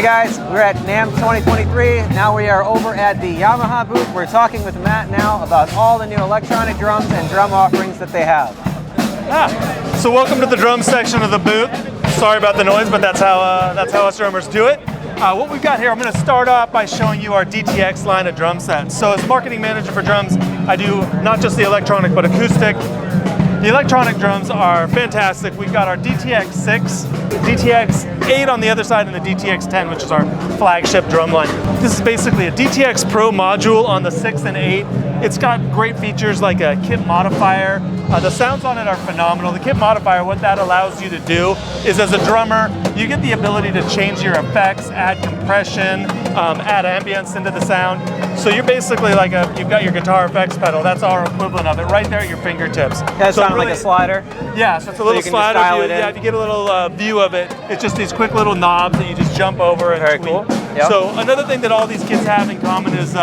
Hey guys, we're at NAMM 2023. Now we are over at the Yamaha booth. We're talking with Matt now about all the new electronic drums and drum offerings that they have. So welcome to the drum section of the booth. Sorry about the noise, but that's how us drummers do it. What we've got here, I'm going to start off by showing you our DTX line of drum sets. So as marketing manager for drums, I do not just the electronic but acoustic. The electronic drums are fantastic. We've got our DTX 6, DTX 8 on the other side, and the DTX 10, which is our flagship drum line. This is basically a DTX Pro module on the 6 and 8. It's got great features like a kit modifier. The sounds on it are phenomenal. The kit modifier, what that allows you to do is, as a drummer, you get the ability to change your effects, add compression, add ambience into the sound. So you're basically like you've got your guitar effects pedal. That's our equivalent of it right there at your fingertips. That sounds like a slider? Yeah, so it's a little slider view. Yeah, if you get a little view of it, it's just these quick little knobs that you just jump over and tweak. Very cool. Yep. So another thing that all these kits have in common is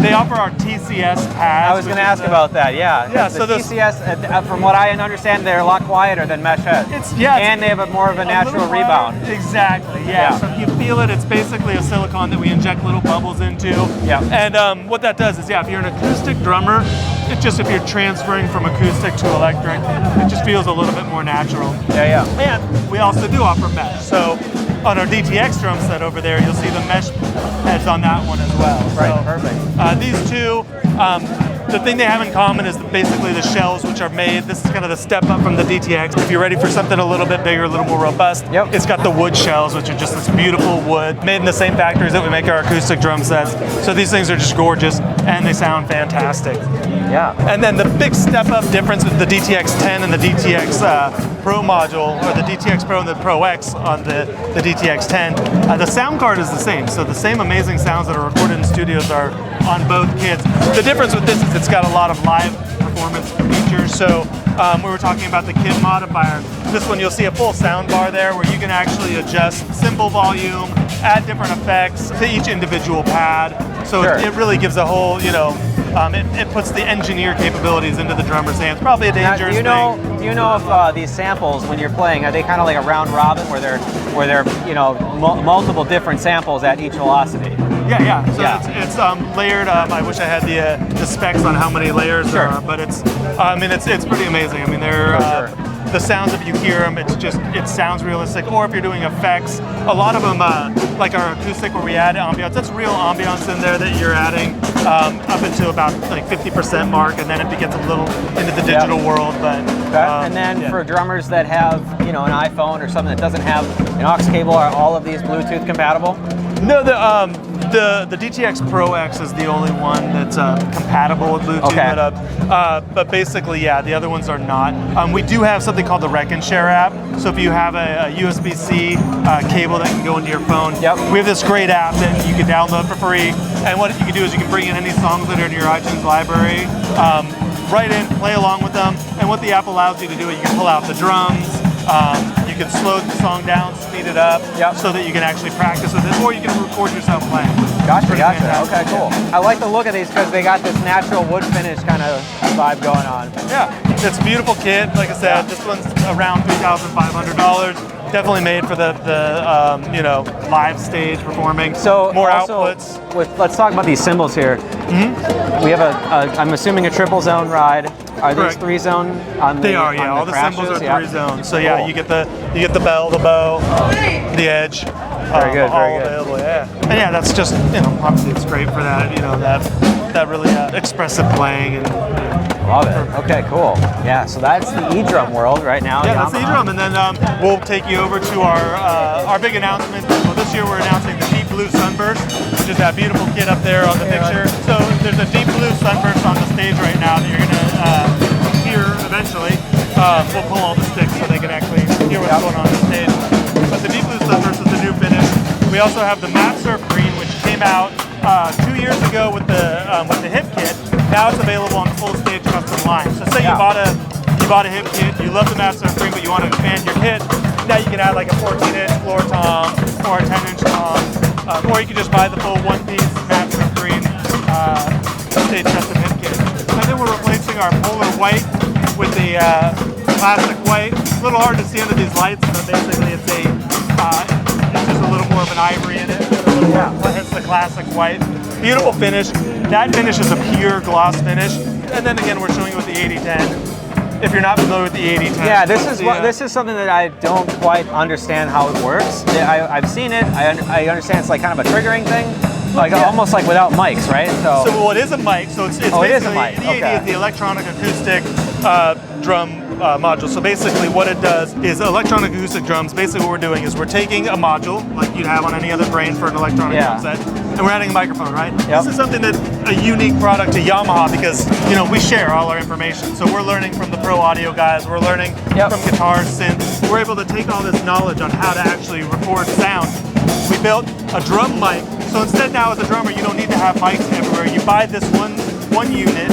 they offer our TCS pads. I was going to ask about that, yeah. Yeah, so the TCS, from what I understand, they're a lot quieter than mesh heads. And they have more of a natural rebound. Exactly, yeah. So if you feel it, it's basically a silicone that we inject little bubbles into. Yeah. And what that does is, if you're an acoustic drummer, if you're transferring from acoustic to electric, it just feels a little bit more natural. Yeah. And we also do offer mesh. So on our DTX drum set over there, you'll see the mesh heads on that one as well. Right, so, perfect. These two, the thing they have in common is basically the shells, which are made. This is kind of the step up from the DTX. If you're ready for something a little bit bigger, a little more robust, it's got the wood shells, which are just this beautiful wood, made in the same factories that we make our acoustic drum sets. So these things are just gorgeous, and they sound fantastic. Yeah. And then the big step up difference with the DTX 10 and the DTX Pro module, or the DTX Pro and the Pro X on the DTX 10, the sound card is the same. So the same amazing sounds that are recorded in studios are on both kits. The difference with this is it's got a lot of live performance features. So we were talking about the kit modifier. This one, you'll see a full sound bar there where you can actually adjust cymbal volume, add different effects to each individual pad. So it really gives a whole, it puts the engineer capabilities into the drummer's hands. Probably a dangerous thing. Do you know if these samples, when you're playing, are they kind of like a round robin where they're multiple different samples at each velocity? Yeah. So it's layered. I wish I had the specs on how many layers there are, but it's pretty amazing. I mean, they're the sounds, if you hear them, it sounds realistic. Or if you're doing effects, a lot of them, like our acoustic where we add ambiance, that's real ambiance in there that you're adding up into about like 50% mark, and then it gets a little into the digital world. But and then for drummers that have an iPhone or something that doesn't have an aux cable, are all of these Bluetooth compatible? No, the DTX Pro X is the only one that's compatible with Bluetooth. Okay. But basically, the other ones are not. We do have something called the Rec and Share app. So if you have a USB-C cable that can go into your phone, we have this great app that you can download for free. And what you can do is you can bring in any songs that are in your iTunes library, write in, play along with them. And what the app allows you to do is you can pull out the drums. You can slow the song down, speed it up, so that you can actually practice with it, or you can record yourself playing. Gotcha. Okay, cool. I like the look of these because they got this natural wood finish kind of vibe going on. Yeah, it's a beautiful kit. Like I said, this one's around $3,500. Definitely made for the live stage performing. So more outputs. Let's talk about these cymbals here. We have I'm assuming a triple zone ride. Are these 3-zone on the? They are, yeah. All the cymbals are 3-zone. So cool. You get the bell, the bow, the edge. Very good. Available, yeah. And that's just obviously it's great for that that really expressive playing and. Love it. Okay, cool. Yeah, so that's the E-drum world right now. Yeah, that's the E-drum, and then we'll take you over to our big announcement. Well, this year we're announcing the Deep Blue Sunburst, which is that beautiful kit up there on the picture. So there's a Deep Blue Sunburst on the stage right now that you're gonna hear eventually. We'll pull all the sticks so they can actually hear what's going on the stage. But the Deep Blue Sunburst is the new finish. We also have the Matte Surf Green, which came out 2 years ago with the hip kit. Now it's available on the full stage custom line. So say you bought a hip kit, you love the Matte Surf Green, but you want to expand your kit. Now you can add like a 14-inch floor tom or a 10-inch tom, or you can just buy the full one-piece Matte Surf Green stage custom hip kit. And then we're replacing our Polar White with the plastic white. It's a little hard to see under these lights, but basically it's just a little more of an ivory in it. Hence the classic white. Beautiful finish. That finish is a pure gloss finish. And then again, we're showing you with the EAD10. If you're not familiar with the EAD10. Yeah, this is something that I don't quite understand how it works. I've seen it. I understand it's like kind of a triggering thing. Like almost like without mics, right? So well, it is a mic. So it's it is a basically mic. the EAD is the electronic acoustic drum module. So basically what it does is electronic acoustic drums, basically what we're doing is we're taking a module like you'd have on any other brain for an electronic drum set, and we're adding a microphone, right? This is something that a unique product to Yamaha because, you know, we share all our information. So we're learning from the pro audio guys, we're learning from guitars, synths. We're able to take all this knowledge on how to actually record sound. We built a drum mic. So instead now as a drummer, you don't need to have mics everywhere. You buy this one unit,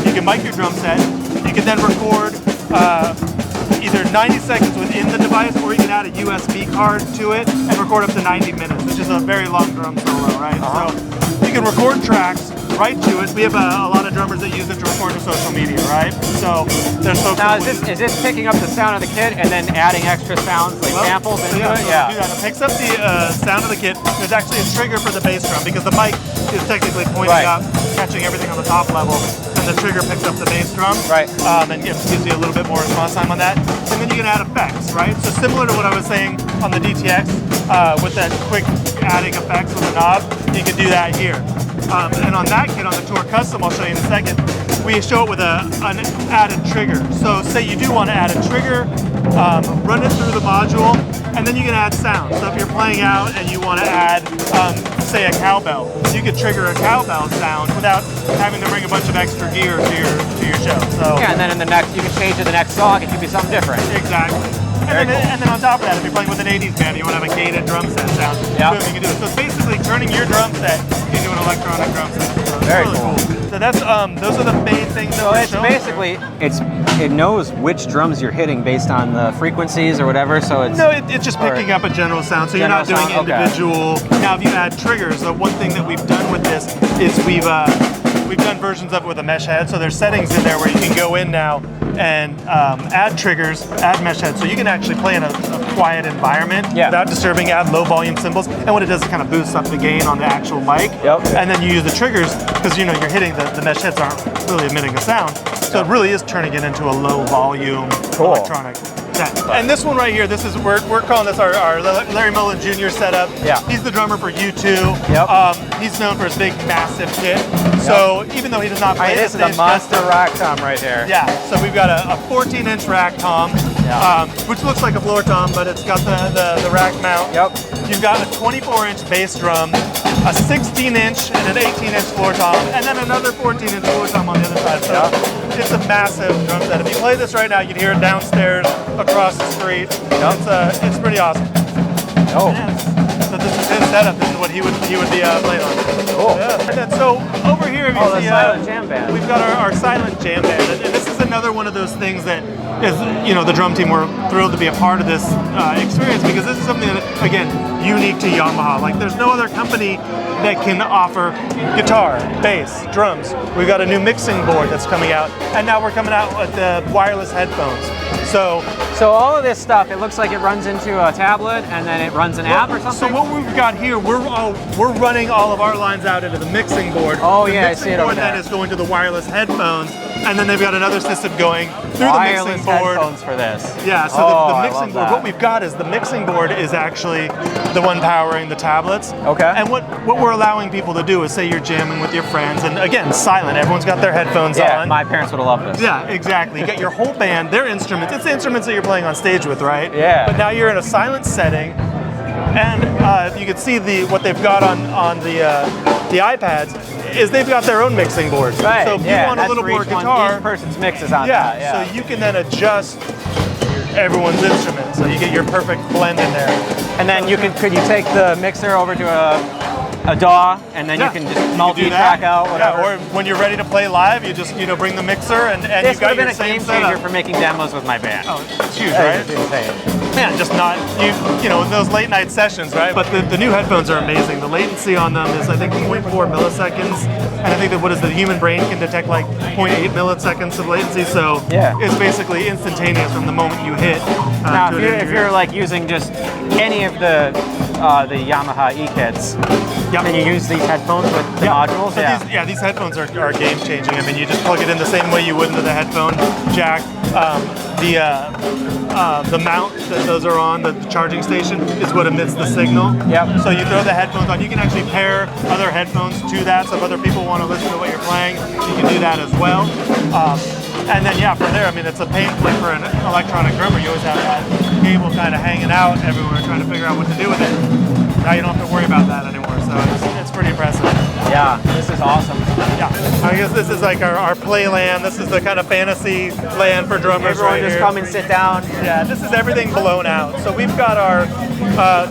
you can mic your drum set, you can then record either 90 seconds within the device, or you can add a USB card to it and record up to 90 minutes, which is a very long drum solo, right? So you can record tracks right to it. We have a lot of drummers that use it to record to social media, right? So there's folks. Now is this picking up the sound of the kit and then adding extra sounds like samples into it? Yeah. Do that. It picks up the sound of the kit. There's actually a trigger for the bass drum because the mic is technically pointing up, catching everything on the top level, and the trigger picks up the bass drum. Right. And gives you a little bit more response time on that. And then you can add effects, right? So similar to what I was saying on the DTX with that quick adding effects with the knob, you can do that here. And on that kit, on the Tour Custom, I'll show you in a second, we show it with an added trigger. So say you do want to add a trigger, run it through the module, and then you can add sound. So if you're playing out and you want to add, say a cowbell, you could trigger a cowbell sound without having to bring a bunch of extra gear to your show. So yeah, and then in the next, you can change to the next song, it could be something different. Exactly. And then on top of that, if you're playing with an 80s band, you want to have a gated drum set sound. Boom, you can do it. So it's basically turning your drum set into an electronic drum set. So Very really cool. So that's those are the main things that we're showing. Basically it knows which drums you're hitting based on the frequencies or whatever. So it's just picking up a general sound. So you're not doing individual. Now, if you add triggers, the one thing that we've done with this is we've done versions of it with a mesh head. So there's settings in there where you can go in now and add triggers, add mesh heads, so you can actually play in a quiet environment without disturbing, add low volume cymbals, and what it does is kind of boosts up the gain on the actual mic, and then you use the triggers, because you know you're hitting the mesh heads aren't really emitting a sound, so it really is turning it into a low volume electronic set. And this one right here, this is we're calling this our Larry Mullen Jr. setup. He's the drummer for U2. He's known for his big massive kit. So even though he does not play this is a monster rack tom right here. Yeah, so we've got a 14-inch rack tom, which looks like a floor tom, but it's got the rack mount. You've got a 24-inch bass drum, a 16-inch and an 18-inch floor tom, and then another 14-inch floor tom on the other side. So it's a massive drum set. If you play this right now, you'd hear it downstairs, across the street. It's pretty awesome. So this is his setup. This is what he would be playing on. Cool. And then, so over here, if you see, the Silent Jam Band. We've got our Silent Jam Band, and this is another one of those things that is, you know, the drum team, we're thrilled to be a part of this experience because this is something that, again, unique to Yamaha. Like, there's no other company that can offer guitar, bass, drums. We've got a new mixing board that's coming out, and now we're coming out with the wireless headphones. So all of this stuff, it looks like it runs into a tablet and then it runs an app or something? So what we've got here, we're running all of our lines out into the mixing board. Oh the yeah, I see it over there. The mixing board then is going to the wireless headphones, and then they've got another system going through wireless the mixing board. Headphones for this. Yeah, so the mixing board, what we've got is the mixing board is actually the one powering the tablets. Okay. And what we're allowing people to do is say you're jamming with your friends, and again, silent, everyone's got their headphones on. Yeah, my parents would have loved this. Yeah, exactly. You got your whole band, their instruments, it's the instruments that you're playing on stage with, right? Yeah. But now you're in a silent setting, and you can see what they've got on the iPads is they've got their own mixing boards. Right. So if you want a little more guitar, each person's mix is on that. So you can then adjust everyone's instruments, so you get your perfect blend in there. And then could you take the mixer over to a DAW, and then you can just multi-track out whatever. Or when you're ready to play live, you just bring the mixer and this you got would have been your a same game changer setup. for making demos with my band. Oh, it's huge, right? It's insane. Yeah, just not in those late night sessions, right? But the new headphones are amazing. The latency on them is I think 0.4 milliseconds, and I think that the human brain can detect like 0.8 milliseconds of latency. So it's basically instantaneous from the moment you hit. Now, if you're like using just any of the the Yamaha E-kits. Yep. And you use these headphones with the modules? So these headphones are game changing. I mean, you just plug it in the same way you would into the headphone jack. The mount that those are on, the charging station, is what emits the signal. Yep. So you throw the headphones on. You can actually pair other headphones to that. So if other people want to listen to what you're playing, you can do that as well. And then from there, I mean, it's a pain point for an electronic drummer. You always have that cable kind of hanging out everywhere, trying to figure out what to do with it. Now you don't have to worry about that anymore. So it's pretty impressive. Yeah, this is awesome. Yeah, I guess this is like our play land. This is the kind of fantasy land for drummers. Everyone right just here. come and sit down. Yeah, this is everything blown out. So we've got our,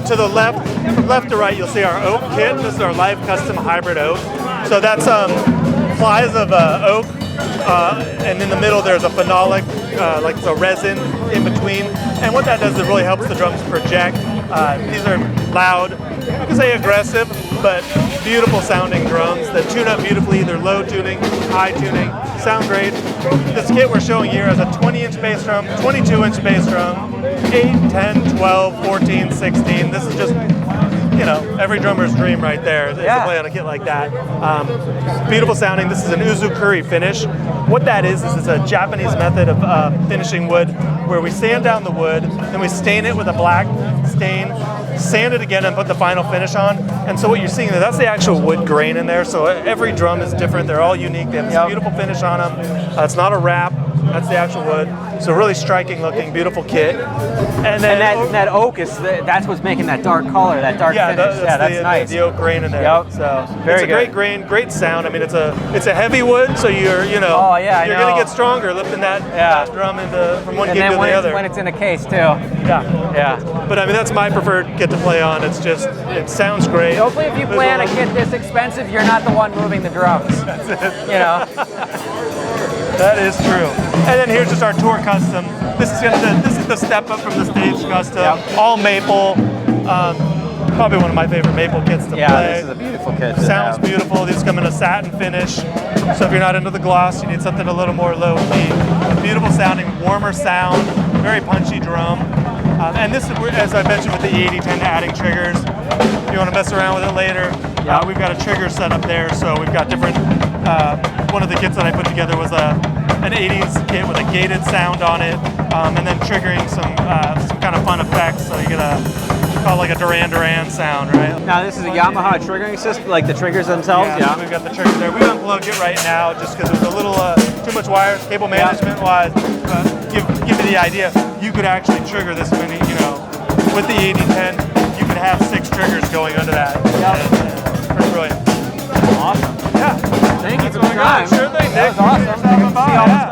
to the left, from left to right, you'll see our oak kit. This is our live custom hybrid oak. So that's plies of oak, and in the middle there's a phenolic, like it's a resin in between. And what that does is it really helps the drums project. These are loud, you can say aggressive, but beautiful sounding drums that tune up beautifully, either low tuning, high tuning, sound great. This kit we're showing here has a 20-inch bass drum, 22-inch bass drum, 8, 10, 12, 14, 16. This is just, every drummer's dream right there is to play on a kit like that. Beautiful sounding. This is an uzukuri finish. What that is it's a Japanese method of finishing wood where we sand down the wood, then we stain it with a black stain, sand it again and put the final finish on. And so what you're seeing there, that's the actual wood grain in there. So every drum is different. They're all unique. They have this beautiful finish on them. It's not a wrap. That's the actual wood. So really striking looking, beautiful kit. And then that oak is that's what's making that dark color, that dark finish. That's nice. The oak grain in there. Yep. So Very it's a great grain, great sound. I mean, it's a heavy wood, so you're you're gonna get stronger lifting that drum from one gig to the other. When it's in a case too. Yeah. But I mean, that's my preferred kit to play on. It sounds great. Hopefully, if you play on a kit this expensive, you're not the one moving the drums. That's it. That is true. And then here's just our tour custom. This is the step up from the stage custom. All maple. Probably one of my favorite maple kits to play. Yeah, this is a beautiful kit. Sounds beautiful. These come in a satin finish. So if you're not into the gloss, you need something a little more low key. Beautiful sounding, warmer sound, very punchy drum. And this is, as I mentioned with the EAD10 adding triggers. If you want to mess around with it later, we've got a trigger set up there. So we've got different, one of the kits that I put together was an 80s kit with a gated sound on it, and then triggering some kind of fun effects. So you get like a Duran Duran sound, right? Now this is a Yamaha triggering system, like the triggers themselves. Yeah, so we've got the triggers there. We unplugged it right now just because it was a little too much wires, cable management wise. Give you the idea. You could actually trigger this many, with the EAD10, you could have 6 triggers going under that. Pretty brilliant. Awesome. Yeah. Thank you for the time. Sure thing, Nick. That was awesome. See all this